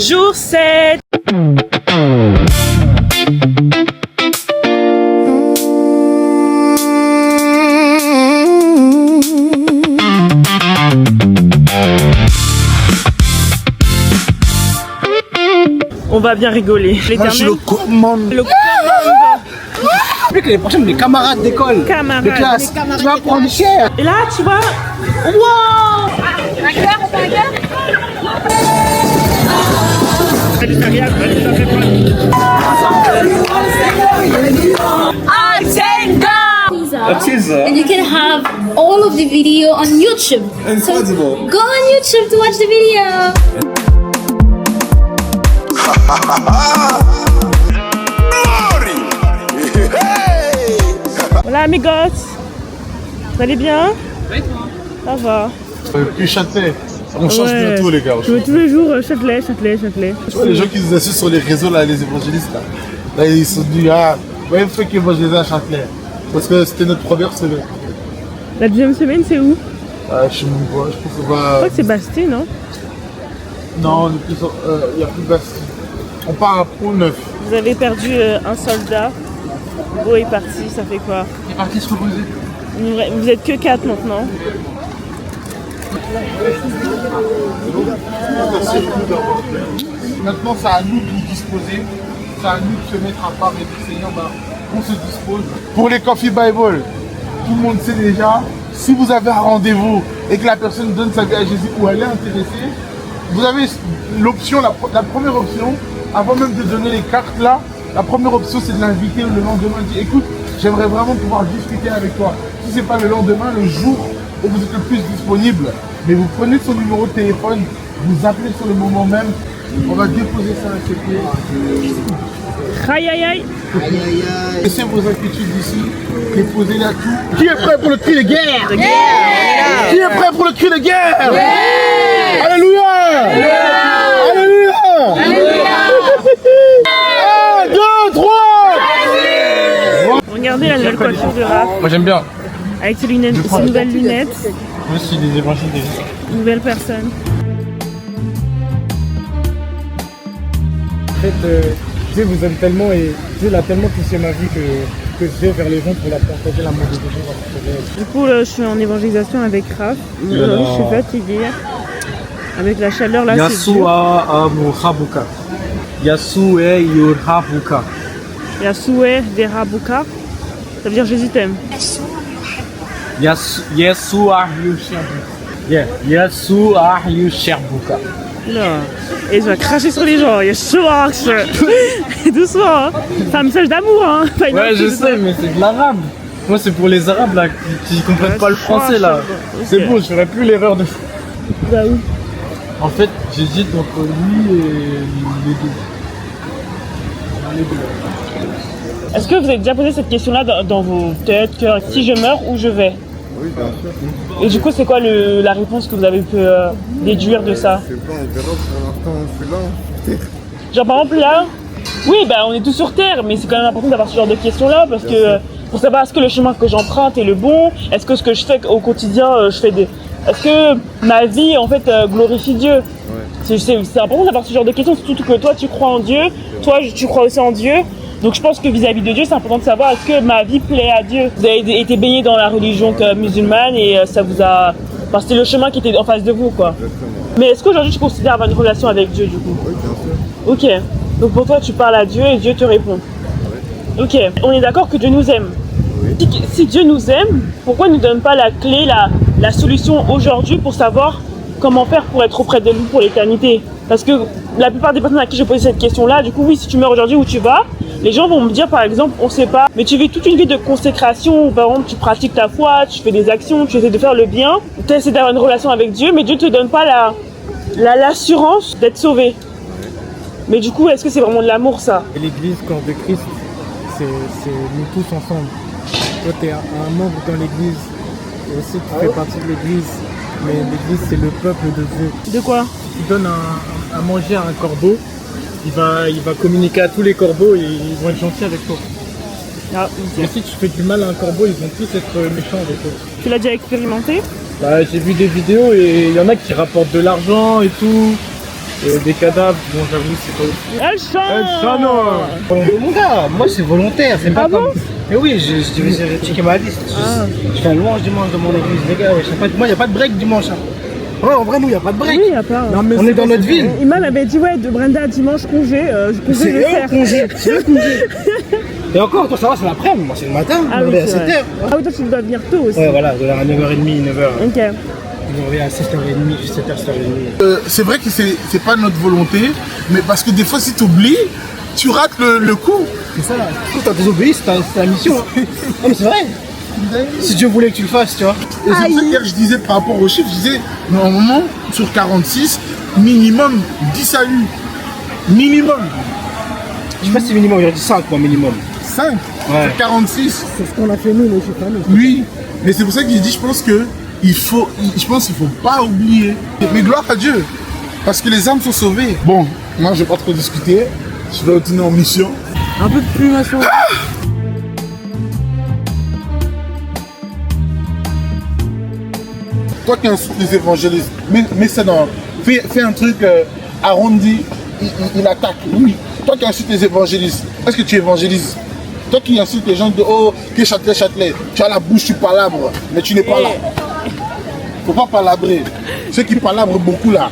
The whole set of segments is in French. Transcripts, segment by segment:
Jour 7. On va bien rigoler. Moi je suis le commande. Le commande. Plus que les prochaines, mes camarades d'école, Camarades. de classe, tu vas prendre cher. Et là, tu vois. Wow! Pizza. And you can have all of the video on YouTube. Incredible. Go on YouTube to watch the video. Voilà, amigos. Vous allez bien? Oui, toi. Ça va. Puis Châtelet, on change bientôt les gars. Je veux tous les jours Châtelet. Tu vois les gens qui nous assument sur les réseaux là, les évangélistes là ils se sont dit ah ouais faut qu'évangéliser à Châtelet. Parce que c'était notre première semaine. La deuxième semaine, c'est où? Je sais même pas, je pense qu'on va. Je crois que c'est Bastille, non? Non, on est plus il n'y a plus Bastille. On part à Pont-Neuf. Vous avez perdu un soldat. Beau est parti, ça fait quoi? Il est parti se reposer. Vous êtes que 4 maintenant. Maintenant, c'est à nous de nous disposer. C'est à nous de se mettre à part et dire Seigneur, on se dispose. Pour les Coffee Bible, tout le monde sait déjà, si vous avez un rendez-vous et que la personne donne sa vie à Jésus ou elle est intéressée, vous avez l'option, la première option, avant même de donner les cartes là, la première option c'est de l'inviter le lendemain, dire écoute, j'aimerais vraiment pouvoir discuter avec toi. Si c'est pas le lendemain, le jour où vous êtes le plus disponible, mais vous prenez son numéro de téléphone, vous appelez sur le moment même, on va déposer ça à ses pieds. Aïe aïe aïe. Laissez vos inquiétudes ici, déposez-les à tout. Qui est prêt pour le cri de guerre? Qui est prêt pour le cri de guerre? Alléluia! Alléluia! 1, 2, 3! Regardez la nouvelle coiffure de Raph. Moi j'aime bien. Avec ses nouvelles lunettes. Moi aussi des évangiles déjà. Nouvelle personne. En fait, Dieu vous aime tellement et Dieu l'a tellement touché ma vie que je vais vers les gens pour leur partager l'amour de Dieu. Du coup, là, je suis en évangélisation avec Raph. Aujourd'hui, je suis fatiguée. Avec la chaleur, là, c'est dur. Yasua Amurabuka. Yasua Yurhabuka. Yasoué Derabuka. Ça veut dire Jésus t'aime. Yasua Yushabuka. Yasua Yushabuka. Là. Et je vais cracher sur les gens. Yeshua. Doucement, hein. C'est un message d'amour, hein. Ouais, je sais, mais c'est de l'arabe. Moi, c'est pour les arabes là qui comprennent pas le français là. C'est bon, je ferai plus l'erreur de. Bah oui. En fait, j'hésite entre lui et les deux. Est-ce que vous avez déjà posé cette question-là dans vos têtes, cœurs? Si je meurs, où je vais? Oui, bien sûr. Et du coup, c'est quoi la réponse que vous avez pu déduire de ça? Je sais pas, on verra pour l'instant, je suis là, peut-être. Genre par exemple là, oui, bah on est tous sur Terre, mais c'est quand même important d'avoir ce genre de questions-là parce que pour savoir est-ce que le chemin que j'emprunte est le bon, est-ce que ce que je fais au quotidien, est-ce que ma vie en fait glorifie Dieu? Ouais. C'est important d'avoir ce genre de questions, surtout que toi tu crois en Dieu, toi tu crois aussi en Dieu. Donc je pense que vis-à-vis de Dieu, c'est important de savoir est-ce que ma vie plaît à Dieu. Vous avez été baigné dans la religion musulmane et ça vous a... Enfin, c'était le chemin qui était en face de vous, quoi. Exactement. Mais est-ce qu'aujourd'hui tu considères avoir une relation avec Dieu, du coup? Oui, bien sûr. Ok. Donc pour toi, tu parles à Dieu et Dieu te répond. Oui. Ok. On est d'accord que Dieu nous aime. Oui. Si Dieu nous aime, pourquoi il ne nous donne pas la clé, la solution aujourd'hui pour savoir comment faire pour être auprès de lui pour l'éternité? Parce que la plupart des personnes à qui je pose cette question-là, du coup, oui, si tu meurs aujourd'hui, où tu vas? Les gens vont me dire, par exemple, on sait pas, mais tu vis toute une vie de consécration, où, par exemple, tu pratiques ta foi, tu fais des actions, tu essaies de faire le bien, tu essaies d'avoir une relation avec Dieu, mais Dieu te donne pas l'assurance d'être sauvé. Mais du coup, est-ce que c'est vraiment de l'amour, ça? Et l'église, corps de Christ, c'est nous tous ensemble. Toi, tu es un membre dans l'église, et aussi tu fais partie de l'église, mais l'église, c'est le peuple de Dieu. De quoi? Si tu donnes à manger à un corbeau, il va communiquer à tous les corbeaux et ils vont être gentils avec toi. Ah, Et si tu fais du mal à un corbeau, ils vont tous être méchants avec toi. tu l'as déjà expérimenté? Bah, j'ai vu des vidéos et il y en a qui rapportent de l'argent et tout. Des cadavres, bon j'avoue c'est pas ouf. El Chano. Mon gars, moi c'est volontaire, c'est pas Ah bon comme. Mais oui, j'ai checké ma liste. Je fais un louange dimanche dans mon église, les gars. Moi, il n'y a pas de break dimanche. Hein. Ouais, en vrai, nous, il n'y a pas de break. Oui, à part. Non, mais On est dans notre ville. Imam avait dit ouais, de Brenda dimanche congé, je C'est le eux faire. congé. C'est eux congé. Et encore, toi, ça va, c'est l'après-midi. Moi, c'est le matin. Ah On oui, est à c'est 7h. vrai. Ah oui, toi tu dois venir tôt aussi. Ouais, voilà, de à 9h30, 9h. Ok. On revient à 7h30, 7h, 7h30. C'est vrai que c'est pas notre volonté, mais parce que des fois, si tu oublies, tu rates le coup. C'est ça. Quand t'as désobéi, c'est ta mission. Hein. Non, mais c'est vrai. Si Dieu voulait que tu le fasses, tu vois. Et c'est pour ça que je disais par rapport aux chiffres, je disais, normalement, sur 46, minimum 10 saluts. Minimum. Je sais pas si c'est minimum, j'aurais dit 5 quoi, minimum. 5 Ouais. sur 46. C'est ce qu'on a fait nous, les chiffres. Oui. Mais c'est pour ça que j'ai dit, je pense qu'il faut pas oublier. Mais gloire à Dieu. Parce que les âmes sont sauvées. Bon, moi, je vais pas trop discuter. Je vais retourner en mission. Un peu de plumation. Toi qui insultes les évangélistes, mets ça dans. Fais un truc arrondi, il attaque. Oui. Toi qui insultes les évangélistes, est-ce que tu évangélises? Toi qui insultes les gens de oh, que Châtelet, tu as la bouche, tu palabres, mais tu n'es pas là. Faut pas palabrer. Ceux qui palabrent beaucoup là.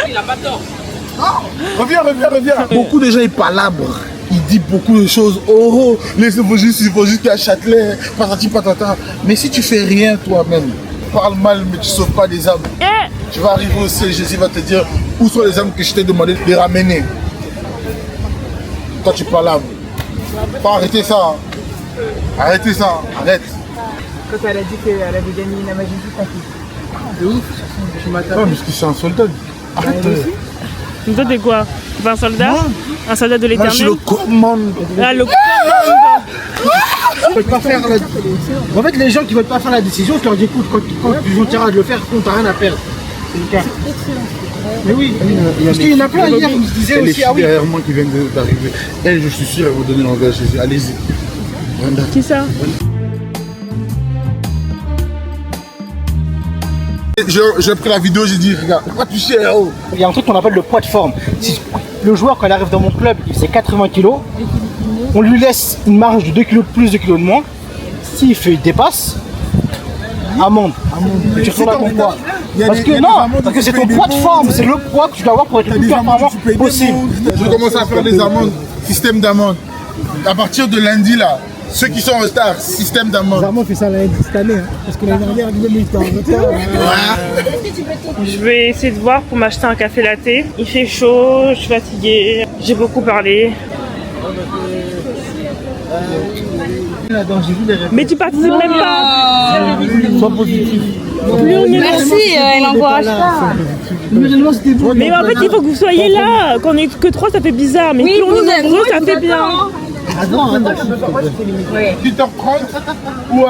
Il a pas tort. Reviens. Beaucoup de gens ils palabrent. Ils disent beaucoup de choses. Oh, les évangélistes qui à Châtelet, patati patata. Mais si tu fais rien toi-même, parle mal mais tu sauves pas des âmes. Tu vas arriver au ciel, Jésus va te dire où sont les âmes que je t'ai demandé de les ramener. Toi tu palabres. Faut arrêter ça. Hein. Arrêtez ça. Arrête. Quand elle a dit qu'elle avait gagné la magie du temps. De ouf, je m'attends. Non, parce que c'est un soldat. Arrête. Donc toi t'es quoi? T'es un soldat? Moi Un soldat de Moi je suis l'éternel? le commande. Ah, le Ils veulent pas faire En fait, les gens qui veulent pas faire la décision, je leur dis écoute, quand ils ont tiré de le faire, t'as rien à perdre. C'est le cas. Mais oui, parce qu'il y en a plein hier qui me disaient Elle aussi, est ah oui. derrière moi qui vient d'arriver. Elle, je suis sûr, elle va vous donner l'envers Jésus. Allez-y. Brenda. Qui ça? J'ai pris la vidéo, j'ai dit, regarde, pourquoi tu sais, oh? Il y a un truc qu'on appelle le poids de forme. Si le joueur, quand il arrive dans mon club, il fait 80 kg, on lui laisse une marge de 2 kg de plus, 2 kg de moins. S'il dépasse, amende. Et tu retournes à ton poids. Parce que non, parce que c'est ton poids de forme, c'est le poids que tu dois avoir pour être le plus performant possible. Je commence à faire des amendes, système d'amende. À partir de lundi, là, ceux qui sont en retard, système d'amende. Zarmo fait ça cette année, hein, parce que l'année dernière, lui-même il était en retard. Je vais essayer de voir pour m'acheter un café latte. Il fait chaud, je suis fatiguée, j'ai beaucoup parlé. Mais tu participes même pas. Sois positif. Plus on est Merci, elle encourage pas. Mais en fait, il faut que vous soyez là. Quand on est que 3, ça fait bizarre. Mais plus on est nombreux, ça fait bien. 18h30 ou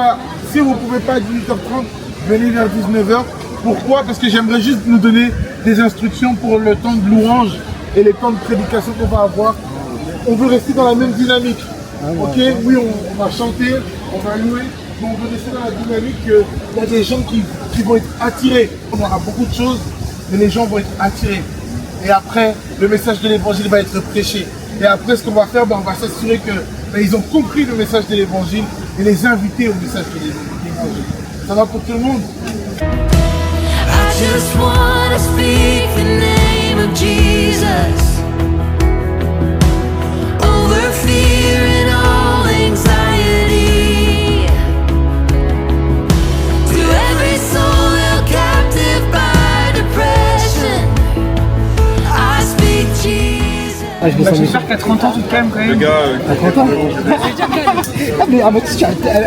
si vous ne pouvez pas à 18h30, venez vers 19h. Pourquoi? Parce que j'aimerais juste nous donner des instructions pour le temps de louange et les temps de prédication qu'on va avoir. On veut rester dans la même dynamique. Ok? Oui, on va chanter, on va louer, mais on veut rester dans la dynamique qu'il y a des gens qui vont être attirés. On aura beaucoup de choses, mais les gens vont être attirés. Et après, le message de l'évangile va être prêché. Et après, ce qu'on va faire, on va s'assurer qu'ils ont compris le message de l'évangile et les inviter au message de l'évangile. Ça va pour tout le monde? I just wanna speak the name of Jesus over fear and all anxiety. To every soul held captive by depression, I speak Jesus. J'espère qu'à 30 ans, tu te calmes quand même. Le gars, À 30 ans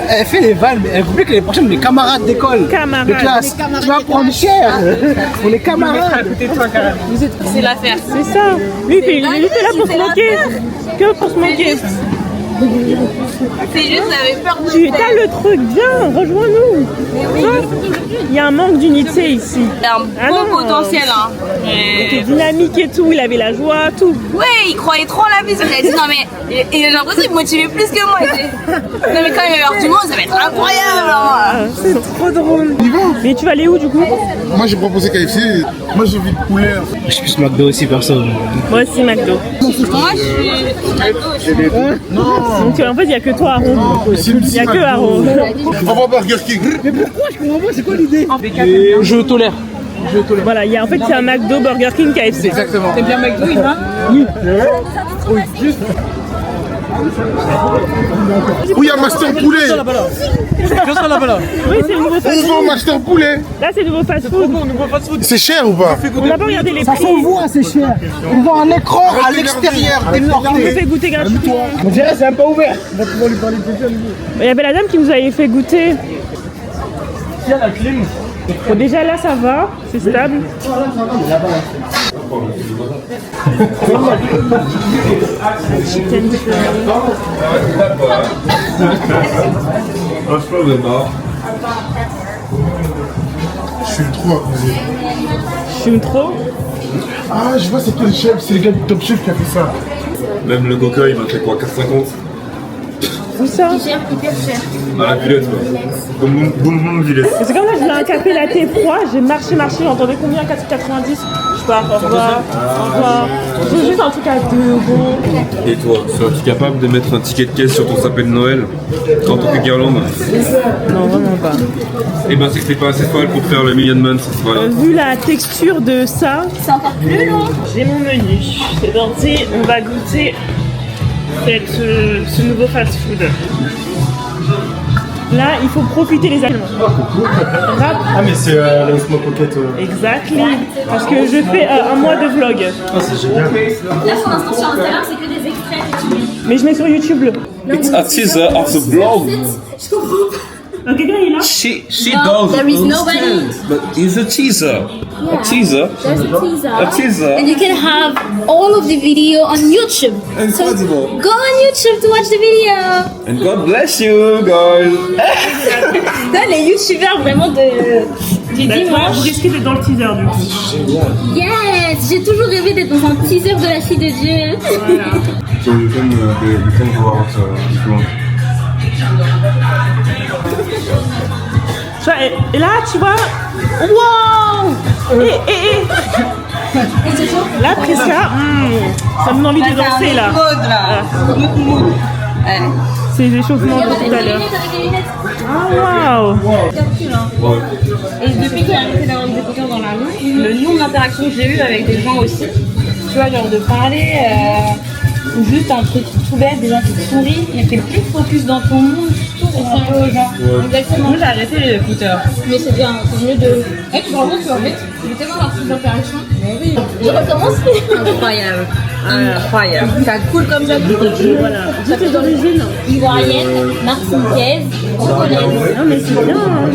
elle fait les vannes, mais elle voulait que les prochaines, mes camarades d'école, Camarades. de classe, tu vas prendre cher. On est camarades. C'est l'affaire. C'est ça. Lui, il est là pour se moquer. Que pour se moquer. C'est juste, j'avais peur de Tu as le truc, viens, rejoins-nous. Il y a un manque d'unité ici. Il y a un Ah beau non. potentiel, hein. C'était dynamique et tout, il avait la joie, tout. Ouais, il croyait trop en la musique. Il a dit non, mais. Et j'ai l'impression qu'il me motivait plus que moi. Il disait, non, mais quand il va y avoir du monde, ça va être incroyable. Hein. C'est trop drôle. Mais tu vas aller où du coup? Moi j'ai proposé KFC, moi j'ai vu le poulet. Je suis plus McDo aussi, perso. Moi aussi, McDo. Moi, je suis. Donc en fait, il n'y a que toi, Aaron. Il n'y a que Aaron. On va Burger King. Je tolère. Voilà, il y a, en fait, c'est un McDo, Burger King, KFC. Exactement. C'est bien McDo, il va? Où il y a Master Poulet? Oui, c'est le nouveau On fast-food. vend Master Poulet. Là, c'est le nouveau fast-food. C'est cher ou pas? On n'a pas regardé les Ça prix. s'envoie, c'est cher. On vend un écran à l'extérieur des On nous portées. fait goûter gratuitement. On dirait c'est même pas ouvert. Il y avait la dame qui nous avait fait goûter. Bon, déjà là, ça va, c'est stable. Chicken Je suis trop abusé. Je fume trop. Ah, je vois c'est quel chef, c'est le gars du Top Chef qui a fait ça. Même le Goka, il m'a fait quoi, 4,50 Où ça? à la Villette, quoi. Boum boum Villette. C'est comme là, je voulais un café latte froid, j'ai marché, j'entendais combien? 4,90. Je pars, au revoir. Au revoir. Je veux juste un truc à 2 €. Et toi, serais-tu capable de mettre un ticket de caisse sur ton sapin de Noël en tant que guirlande? Non, vraiment pas. Eh ben, c'est que t'es pas assez folle pour faire le Million Man cette fois-là. Vu la texture de ça, C'est encore plus long. j'ai mon menu. C'est parti, on va goûter ce nouveau fast-food. Là, il faut profiter les aliments. Rap, Ah, mais c'est la Smoke Pocket. exactly. Parce que je fais un mois de vlog. C'est génial. Là, pour l'instant, sur Instagram, c'est que des extraits que tu mets. Mais je mets sur YouTube. It's a teaser of the vlog. Je comprends pas. Quelqu'un est là? She No, does there is nobody. understand, but it's a teaser. A teaser. There's a teaser. A teaser. And you can have all of the video on YouTube. Incredible. Go on YouTube to watch the video. And God bless you, guys. Là, les youtubeurs vraiment du Bah, toi, dimanche. vous risquez d'être dans le teaser du coup. Yes, j'ai toujours rêvé d'être dans un teaser de la fille de Dieu. So you can go out if you want. Tu vois, et là, tu vois, wow! Là, Prisca, ça me donne envie de danser là. C'est les échauffements de tout à l'heure. Ah, waouh! Et depuis que j'ai arrêté d'avoir des écouteurs dans la main, le nombre d'interactions que j'ai eu avec des gens aussi, tu vois, genre de parler, ou juste un truc tout bête, des gens qui te sourient, mais t'es plus focus dans ton monde, tout un peu aux gens. Exactement. Moi j'ai arrêté les écouteurs. Mais c'est bien, c'est mieux de. Eh, tu te rends compte qu'en fait, j'ai tellement d'artistes d'interaction. Mais oui. Je recommence. Incroyable. Incroyable. Ça coule comme ça. Voilà. J'étais d'origine. Ivoirienne, martiniquaise, congolaise. Non, mais c'est bien, hein.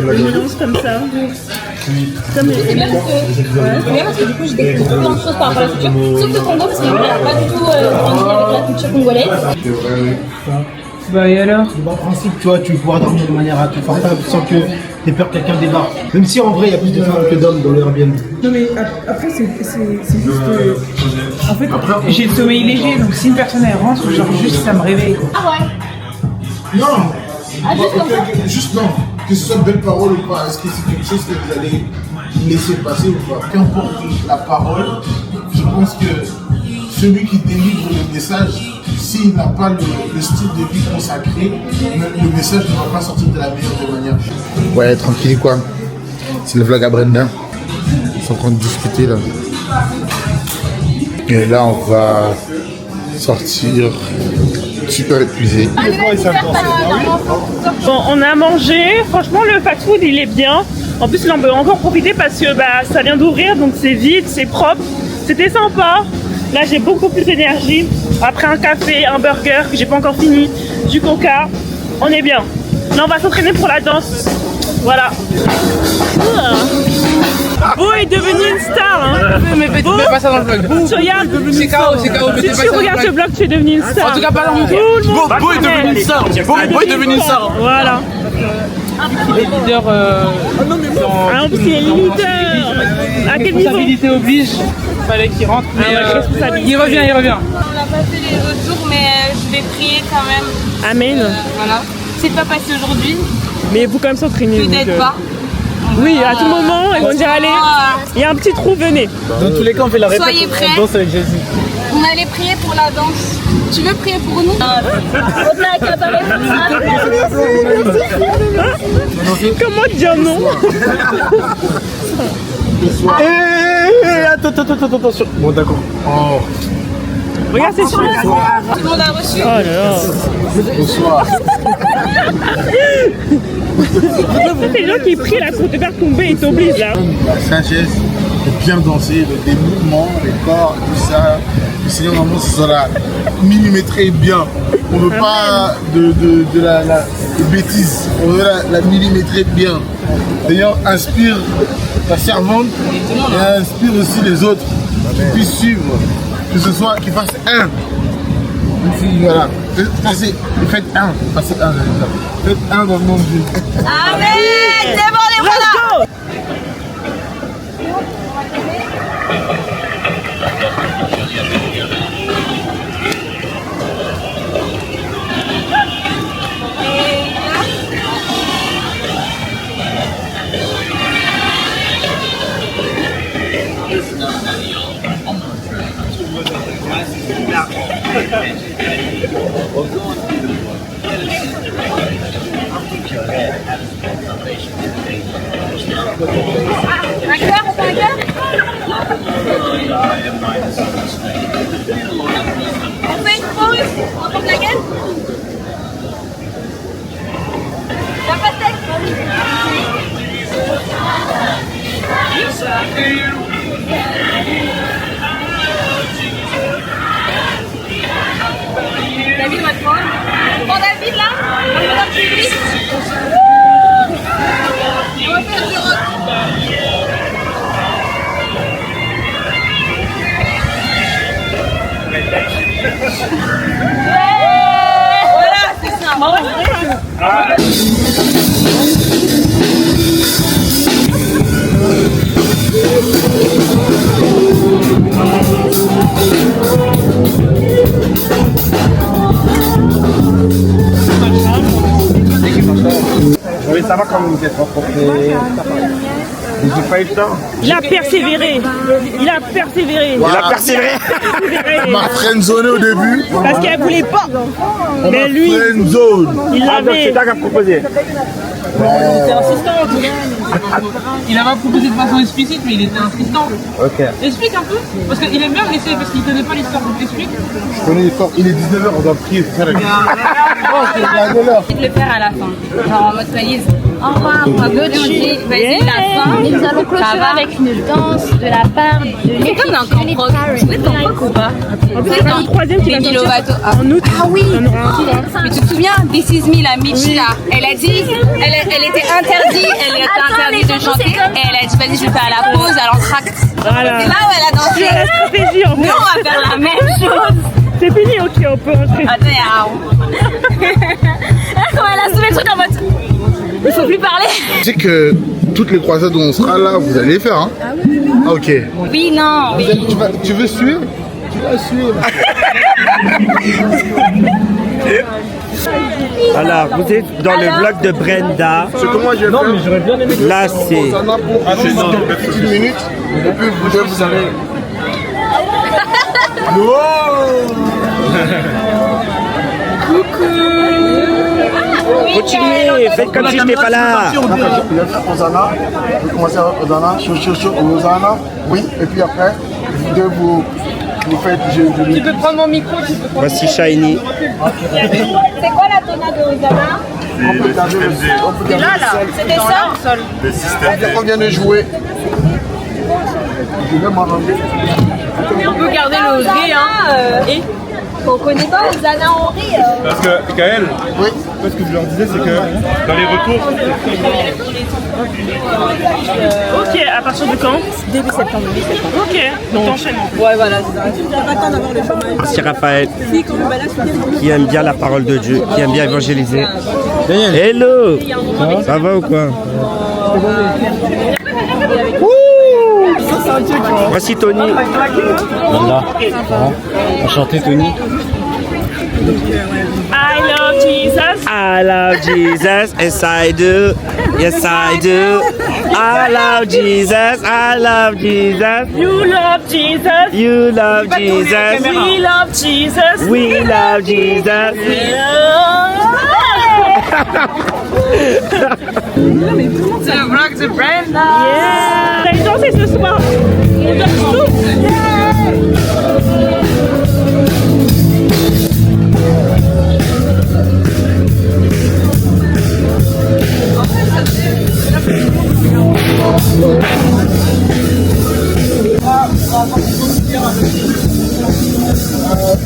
Le mélange comme ça. Comme C'est bien parce que du coup, je découvre plein de choses par rapport à la culture. Sauf le Congo, parce que moi, elle n'a pas du tout grandi avec la culture congolaise. Bah, et alors? C'est le bon principe, tu vois, tu veux pouvoir dormir de manière confortable sans que t'aies peur que quelqu'un débarque. Même si en vrai, il y a plus de femmes que d'hommes dans le Airbnb. Non mais après c'est juste en fait j'ai le sommeil léger donc si une personne elle rentre genre juste ça me réveille quoi. Ah ouais. Non. Ah, juste comme ça. Juste non. Que ce soit de belles paroles ou pas, est-ce que c'est quelque chose que vous allez laisser passer ou pas? Peu importe la parole, je pense que celui qui délivre le message, s'il n'a pas le style de vie consacré, le message ne va pas sortir de la meilleure des manières. Ouais, tranquille quoi. C'est le vlog à Brenda. Ils sont en train de discuter là. Et là, on va sortir super épuisé. Bon, on a mangé. Franchement, le fast-food, il est bien. En plus, là, on peut encore profiter parce que bah, ça vient d'ouvrir, donc c'est vide, c'est propre. C'était sympa. Là, j'ai beaucoup plus d'énergie. Après un café, un burger que j'ai pas encore fini, du coca, on est bien. Là, on va s'entraîner pour la danse. Voilà. Beau est devenu une star, hein. Mais mets pas ça dans le vlog. Tu regardes, C'est KO, c'est KO. si tu regardes ce vlog, tu es devenu une star. En tout cas, pas dans mon Tout le monde Beau est devenu une star. Beau est devenu une star. Voilà. Il est leader dans Ah, en plus, il est leader. À quel niveau? responsabilité oblige. Fallait qu'il rentre, mais responsabilité. il revient. On l'a pas fait les autres jours, mais je vais prier quand même. Amen. Voilà. C'est pas passé aujourd'hui, Mais vous quand même s'entraîner. peut-être pas. Oui, à tout moment, ils vont dire allez, il y a un petit trou, venez. Dans tous les cas, on fait la répète. Soyez prêts. On danse avec Jésus. On allait prier pour la danse. Tu veux prier pour nous? Comment dire non? Attends, attention. Bon, d'accord. Oh. Regarde, c'est sûr. Tout le monde a reçu. Oh là là. Bonsoir. C'est les gens qui prient là pour te faire tomber, ils t'obligent là. La sagesse de bien danser, des mouvements, les corps, tout ça. Le Seigneur, normalement, ce sera millimétré bien. On ne veut pas de la bêtise, on veut la millimétrer bien. D'ailleurs, inspire ta servante et inspire aussi les autres qui puissent suivre, que ce soit qu'ils fassent un. Voilà, faites un, faites un dans le nom de Dieu. Amen. C'est bon, les voilà. Un cœur, on fait un cœur? On fait une pause? On tourne la gueule? La pastèque? David va te prendre. Prends David là? On est dans le public. On va faire du rock. Voilà, c'est ça. Je voulais savoir comment vous êtes rencontrés. J'ai pas eu le temps. Il a persévéré. Il a persévéré. Il a persévéré. On m'a friendzonné au début. Parce qu'elle voulait pas. On Mais m'a lui, friendzone. il l'avait. C'est toi qui as proposé. C'est insistant. Il a pas proposé de façon explicite, mais il était insistant. Ok. Explique un peu. Parce qu'il aime bien me laisser, parce qu'il connaît pas l'histoire. Donc explique. Je connais l'histoire. Il est 19h, on doit prier. Oh, c'est la l'heure. De le faire à la fin, genre en mode valise. Au revoir, on va clôturer. Vas-y, la fin. Et nous allons clôturer avec une danse de la part de C'est comme dans Camp Rock. Vous êtes Camp Rock ou pas? En plus, c'est le troisième qui va Demi sortir Lovato. en août. Ah oui. Il y en aura un. Mais tu te souviens, This Is Me, la Michi là, elle a dit, elle était interdite de chanter, et elle a dit vas-y je vais faire la pause à l'entracte. Voilà. C'est là où elle a dansé. C'est la stratégie en Nous fait. on va faire la même chose. C'est fini, ok, on peut rentrer. Attends, comment elle a soulevé le truc en mode, il faut plus parler. Tu sais que toutes les croisades où on sera là, vous allez les faire, hein? Ah oui. Ok. Oui, non, oui. Tu veux suivre? Tu vas suivre. Alors, vous êtes dans le vlog de Brenda. C'est comment je vais Non, faire? mais j'aurais bien aimé. Là, c'est... On a pour une minute, et puis vous allez... Continuez, faites comme si je n'étais pas là. Il va faire Hosanna, vous commencez à Hosanna, Hosanna, oui, et puis après, vous faites... Tu peux prendre mon micro, tu peux prendre. Voici Shiny. C'est quoi la tonade de Hosanna? On peut garder le sol. C'était ça? On vient de jouer. Je vais m'en rendre. On peut garder le ré, hein. Et On connaît pas Osana Henry. Parce que, Kael, ce que je leur disais, c'est que dans les retours. Ok, à partir de quand? Début septembre. Ok, donc t'enchaînes. Ouais, voilà, c'est ça. Tu n'as pas le temps d'avoir le chômage. C'est Raphaël Si, quand même, là, je qui aime bien la parole de Dieu, qui aime bien évangéliser. Hello, ça va ou quoi? Voici Tony. Voilà. Enchanté, Tony. I love Jesus. I love Jesus, yes I do, yes I do. I love Jesus, I love Jesus. You love Jesus. You love Jesus. We love Jesus. We love Jesus. C'est le vlog de Brenda. Yeah. T'as dansé ce soir. On danse tous.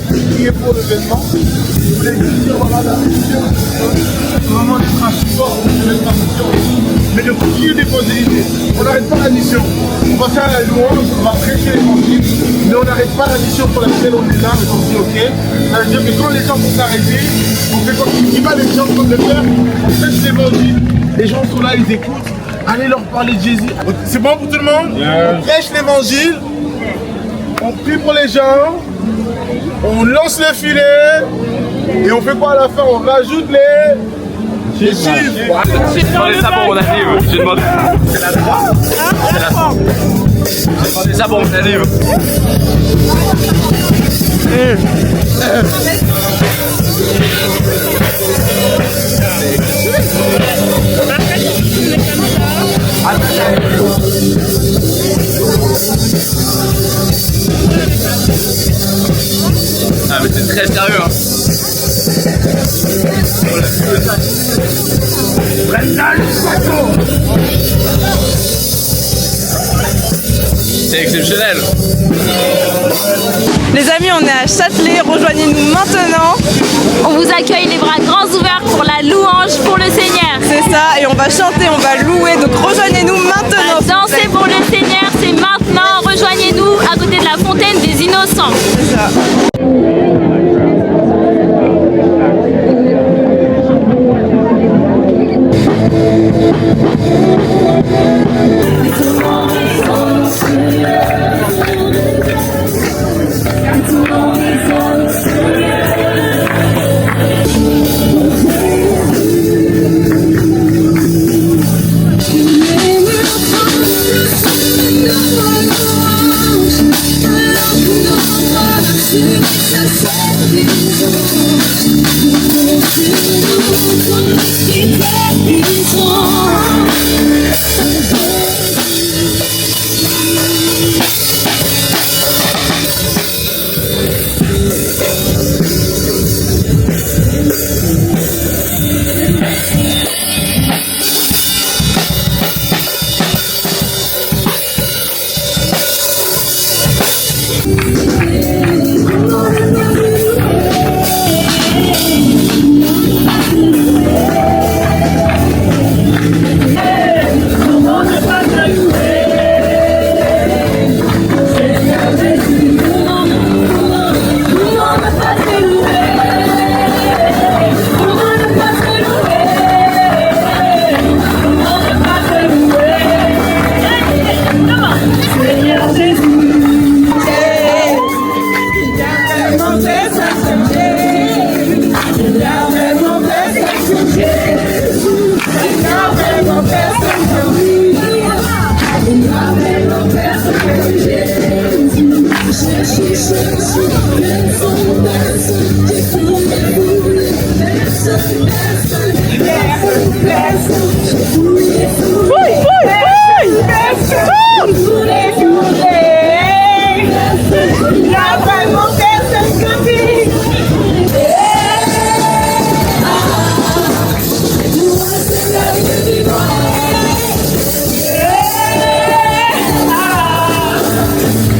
Prier pour l'événement. Je voulais juste dire, voilà, la mission, c'est vraiment d'être un support de notre mission. Mais de prier d'évangéliser. On n'arrête pas la mission. On va faire la louange, on va prêcher l'évangile, mais on n'arrête pas la mission pour laquelle on est là, mais on dit ok. Ça veut dire que quand les gens vont s'arrêter, on fait comme si pas les gens comme le faire, on prêche l'évangile, les gens sont là, ils écoutent. Allez leur parler de Jésus. C'est bon pour tout le monde? On prêche l'évangile, on prie pour les gens, on lance les filets et on fait quoi à la fin? On rajoute les chiffres. J'ai demandé ça pour mon anniv. J'ai demandé. C'est la droite. C'est la droite. J'ai demandé ça pour mon anniv. Ah mais c'est très sérieux hein. C'est exceptionnel. Les amis, on est à Châtelet, rejoignez-nous maintenant. On vous accueille les bras grands ouverts pour la louange pour le Seigneur. C'est ça, et on va chanter, on va louer, donc rejoignez-nous maintenant. Danser pour le Seigneur, c'est maintenant. Rejoignez-nous à côté de la fontaine des innocents. C'est ça.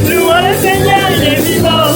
Louons le Seigneur, il est vivant.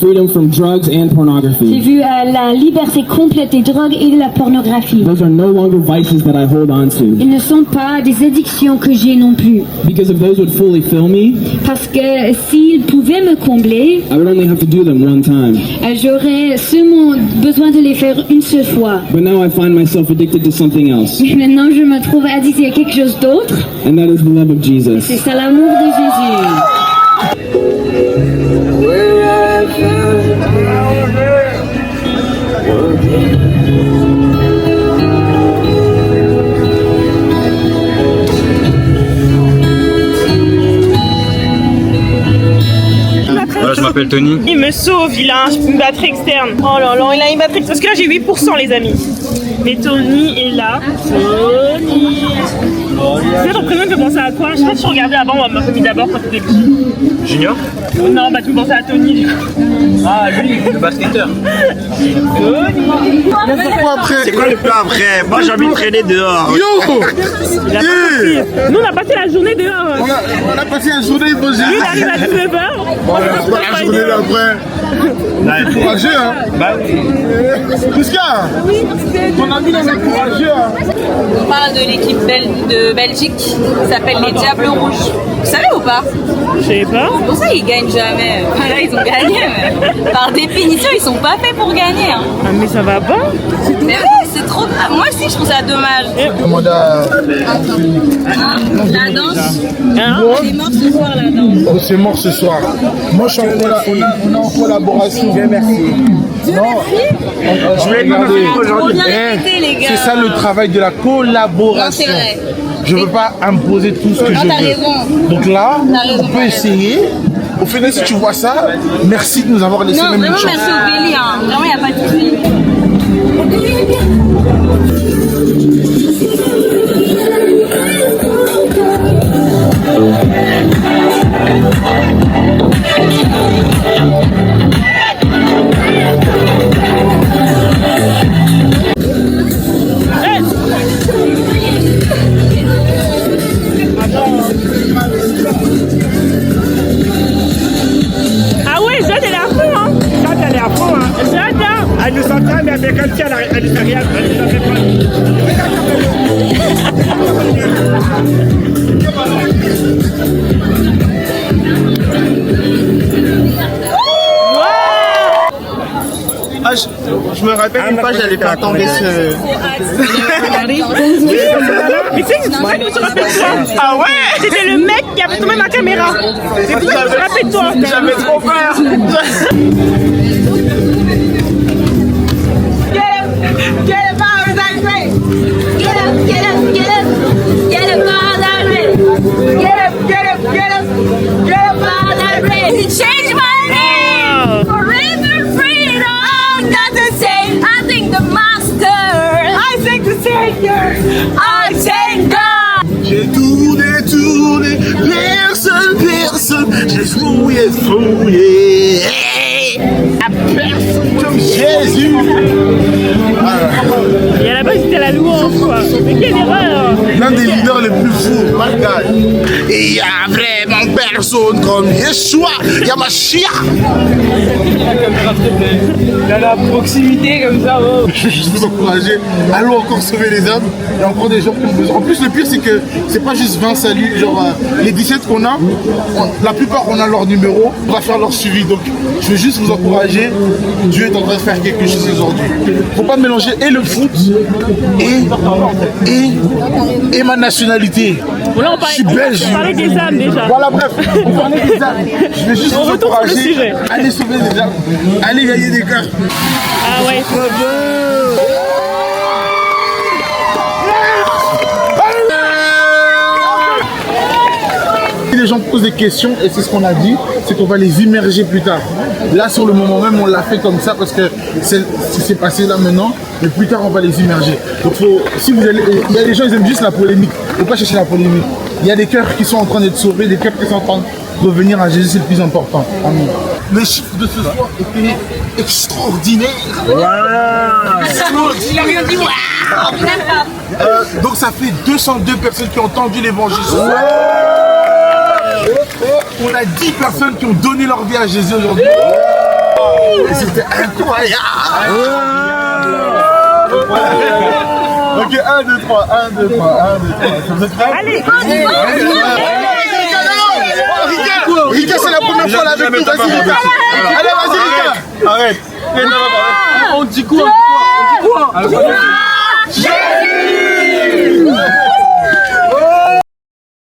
Freedom from drugs and J'ai pornography. vu la liberté complète des drogues et de la pornographie. Those are no longer vices that I hold on to. Ils ne sont pas des addictions que j'ai non plus. Because if those would fully fill me, Parce que s'ils pouvaient me combler, I would only have to do them one time. j'aurais seulement besoin de les faire une seule fois. But now I find myself addicted to something else, Mais maintenant, je me trouve addictée à quelque chose d'autre. and that is the love of Jesus. C'est ça l'amour de Jésus. Je m'appelle Tony. Il me sauve, il a une batterie externe. Oh là là, il a une batterie externe. Parce que là, j'ai 8% les amis. Mais Tony est là. Tony. C'est ton prénom, tu me pensais à quoi? Je sais pas si tu regardais avant, on m'a mis d'abord quand t'étais petit. Junior. Non, bah tu me pensais à Tony du coup. Ah, lui, le basketteur. C'est quoi le plan après? Moi j'ai envie de traîner dehors. Yo! Il a pas compris. Nous, on a passé la journée dehors. On a passé la journée devant Jésus. Lui, il arrive à 19h. La journée d'après. Courageux, hein? Prisca, ton ami, il est courageux, hein? On parle de l'équipe de Belgique qui s'appelle les Diables Rouges. Vous savez ou pas? Je sais pas. C'est pour ça qu'ils gagnent jamais. Là, ils ont gagné, mais par définition, ils sont pas faits pour gagner. Hein. Ah, mais ça va pas. Mais ouais, c'est trop grave. Moi aussi, je trouve ça dommage. La danse. C'est mort ce soir, la danse. Oh, c'est mort ce soir. Moi, je suis on est en collaboration. Bien merci. Non, je vais regarder. On vient répéter, les gars. C'est ça le travail de la collaboration. Non, c'est vrai. Je ne veux pas imposer tout ce que je t'as veux. raison. Donc là, T'as raison, on peut essayer. Au final, si tu vois ça, merci de nous avoir laissé Non, même vraiment, une chance. merci au Béli. Hein. Vraiment, il n'y a pas de souci. Ah ouais, Jade, elle est à fond, hein. Jade, elle est à fond, hein. Jade, hein. Elle nous entraîne, mais elle fait comme si elle ne fait rien. Elle nous en fait Ah, je me rappelle une fois, j'allais faire tomber ce. Mais tu sais, c'est pour ça que je me rappelle toi. Ah ouais. C'était le mec qui a fait tomber ma caméra. C'est pour ça que je me rappelle toi. J'avais trop peur. Get up out of that grave. Get up, get up, get up. Get up out of that grave. Get up, get up, get up. Get up out of that grave. He changed my name. Forever freedom. That's the same. I think the master. I think the savior. I take God. J'ai tourné, personne, j'ai fouillé, à personne comme Jésus. Et à la base, c'était la louange, quoi. Mais quelle erreur. L'un des leaders les plus fous, my God. Et il y a vraiment personne comme Yeshua, Yamashia. Il a la proximité comme ça. Oh. Je veux vous encourager, allons encore sauver les hommes. Il y a encore des gens qui ont besoin. En plus, le pire, c'est que c'est pas juste 20 saluts. Genre, les 17 qu'on a, la plupart, on a leur numéro. On va faire leur suivi. Donc, je veux juste vous encourager. Dieu est en train de faire quelque chose aujourd'hui. Faut pas mélanger et le foot et ma nationalité. Là, Je suis belge. On parlait des âmes déjà. Voilà, bref, on parlait des âmes. Je vais juste On vous retourne sur le encourager. sujet. Allez sauver des âmes. Allez gagner des cœurs. Ah ouais. les gens posent des questions, et c'est ce qu'on a dit, c'est qu'on va les immerger plus tard. Là, sur le moment même, on l'a fait comme ça parce que c'est passé là maintenant, mais plus tard, on va les immerger. Donc, si vous allez, il y a des gens, ils aiment juste la polémique. Il ne faut pas chercher la polémique. Il y a des cœurs qui sont en train d'être sauvés, des cœurs qui sont en train de revenir à Jésus, c'est le plus important. Amen. Les chiffres de ce soir étaient extraordinaires. Il a rien dit, Donc ça fait 202 personnes qui ont entendu l'évangile. On a 10 personnes qui ont donné leur vie à Jésus aujourd'hui. Et c'était incroyable. Ok, 1, 2, 3, 1, 2, 3, 1, 2, 3. Vous êtes prêts? Allez, Rika, c'est la première fois là avec nous. Vas-y, Rika. Allez, vas-y, Rika. Arrête. On dit quoi? Jésus!